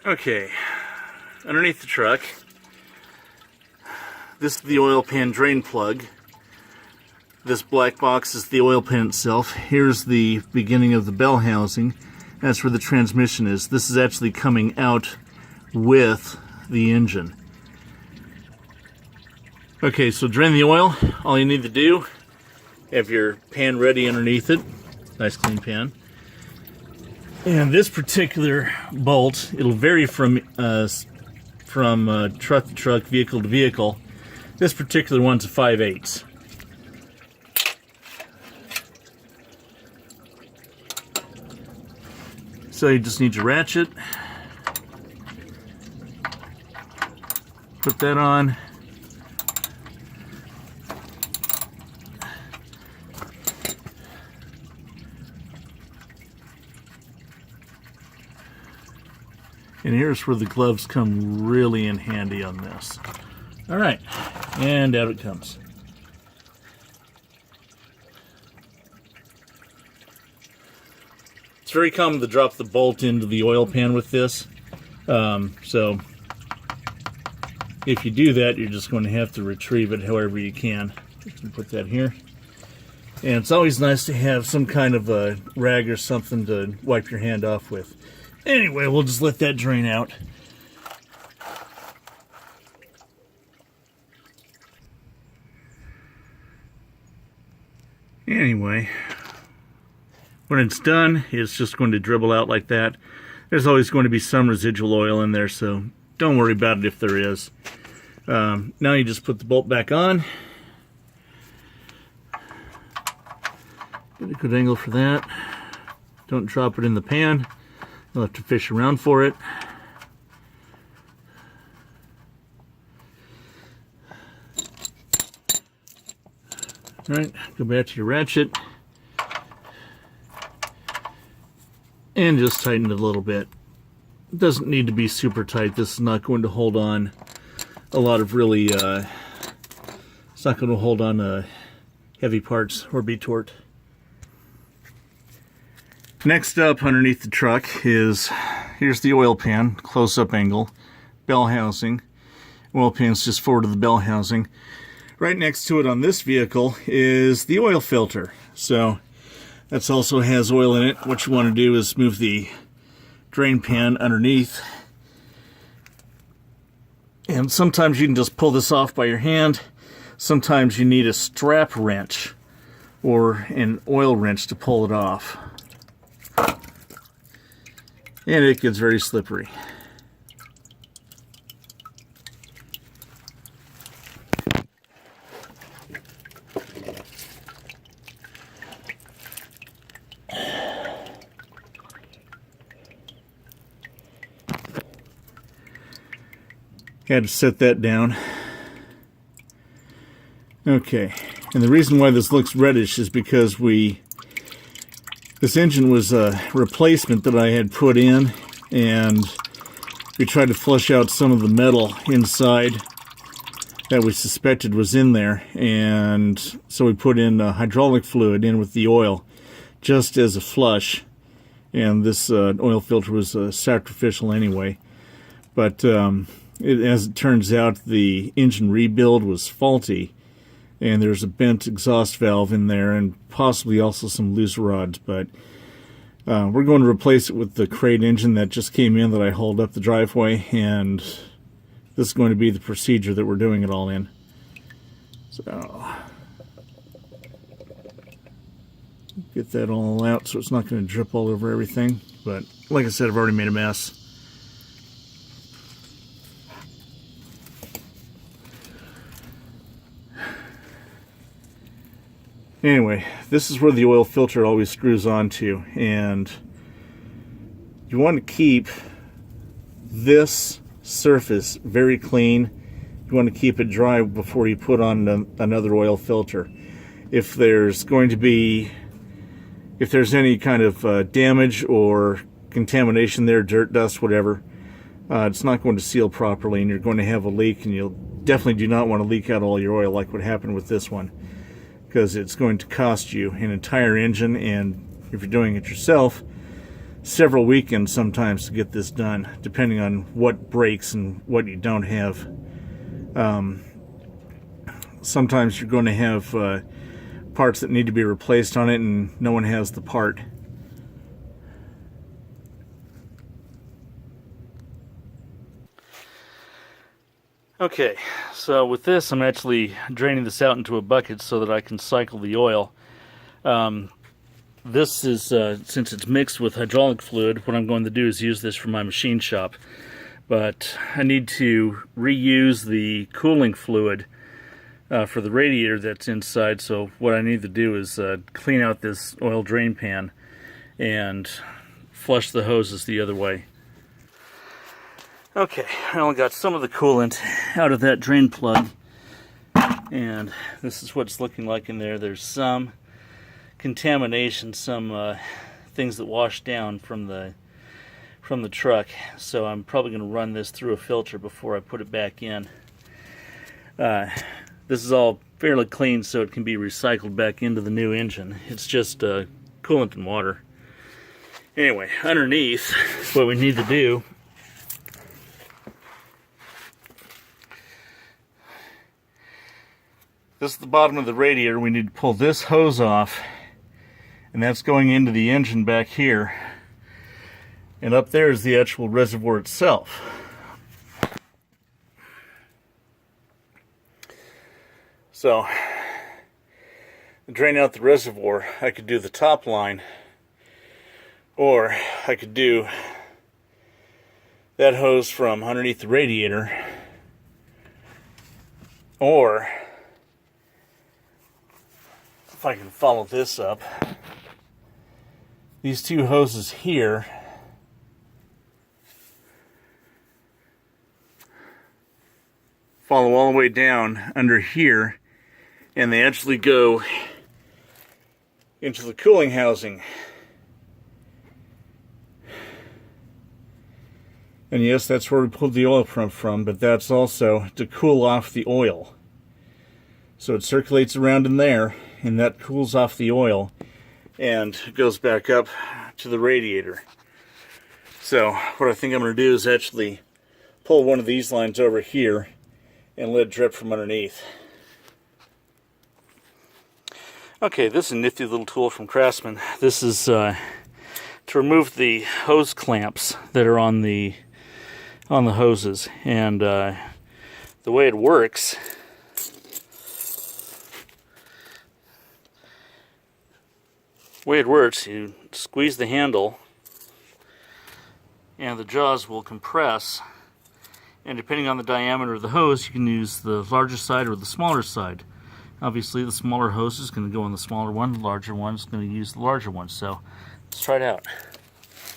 Okay, underneath the truck, this is the oil pan drain plug. This black box is the oil pan itself. Here's the beginning of the bell housing. That's where the transmission is. This is actually coming out with the engine. Okay, so drain the oil. All you need to do, have your pan ready underneath it. Nice clean pan. And this particular bolt, it'll vary from truck to truck, vehicle to vehicle. This particular one's a 5/8. So you just need your ratchet. Put that on. And here's where the gloves come really in handy on this. All right, and out it comes. It's very common to drop the bolt into the oil pan with this. So if you do that, you're just going to have to retrieve it however you can. Just gonna put that here. And it's always nice to have some kind of a rag or something to wipe your hand off with. Anyway, we'll just let that drain out. Anyway, when it's done, it's just going to dribble out like that. There's always going to be some residual oil in there, so don't worry about it if there is. Now you just put the bolt back on. Get a good angle for that. Don't drop it in the pan. You'll have to fish around for it. All right, go back to your ratchet and just tighten it a little bit. It doesn't need to be super tight. This is not going to hold on a lot of really, it's not going to hold on heavy parts or be torqued. Next up underneath the truck is, here's the oil pan, close-up angle, bell housing. Oil pan's just forward of the bell housing. Right next to it on this vehicle is the oil filter. So that also has oil in it. What you want to do is move the drain pan underneath. And sometimes you can just pull this off by your hand. Sometimes you need a strap wrench or an oil wrench to pull it off. And it gets very slippery. Had to set that down. Okay, and the reason why this looks reddish is because this engine was a replacement that I had put in, and we tried to flush out some of the metal inside that we suspected was in there, and so we put in hydraulic fluid in with the oil just as a flush, and this oil filter was sacrificial anyway. But as it turns out, the engine rebuild was faulty, and there's a bent exhaust valve in there and possibly also some loose rods, but we're going to replace it with the crate engine that just came in that I hauled up the driveway, and this is going to be the procedure that we're doing it all in. So get that all out so it's not going to drip all over everything, but like I said, I've already made a mess. Anyway, this is where the oil filter always screws onto, and you want to keep this surface very clean. You want to keep it dry before you put on another oil filter. If there's any kind of damage or contamination there, dirt, dust, whatever, it's not going to seal properly, and you're going to have a leak, and you'll definitely do not want to leak out all your oil like what happened with this one, because it's going to cost you an entire engine, and if you're doing it yourself, several weekends sometimes to get this done, depending on what breaks and what you don't have. Sometimes you're going to have parts that need to be replaced on it and no one has the part. Okay, so with this I'm actually draining this out into a bucket so that I can cycle the oil. This is, since it's mixed with hydraulic fluid, what I'm going to do is use this for my machine shop. But I need to reuse the cooling fluid for the radiator that's inside, so what I need to do is clean out this oil drain pan and flush the hoses the other way. Okay, I only got some of the coolant out of that drain plug, and this is what it's looking like in there. There's some contamination, some things that wash down from the truck, so I'm probably going to run this through a filter before I put it back in. This is all fairly clean, so it can be recycled back into the new engine. It's just coolant and water. Anyway, underneath, what we need to do this is the bottom of the radiator. We need to pull this hose off, and that's going into the engine back here. And up there is the actual reservoir itself. So, to drain out the reservoir, I could do the top line, or I could do that hose from underneath the radiator, or if I can follow this up, these two hoses here follow all the way down under here, and they actually go into the cooling housing. And yes, that's where we pulled the oil from, but that's also to cool off the oil. So it circulates around in there, and that cools off the oil and goes back up to the radiator. So what I think I'm going to do is actually pull one of these lines over here and let it drip from underneath. Okay, this is a nifty little tool from Craftsman. This is to remove the hose clamps that are on the hoses, and the way it works, you squeeze the handle and the jaws will compress, and depending on the diameter of the hose you can use the larger side or the smaller side. Obviously the smaller hose is going to go on the smaller one, the larger one is going to use the larger one. So let's try it out.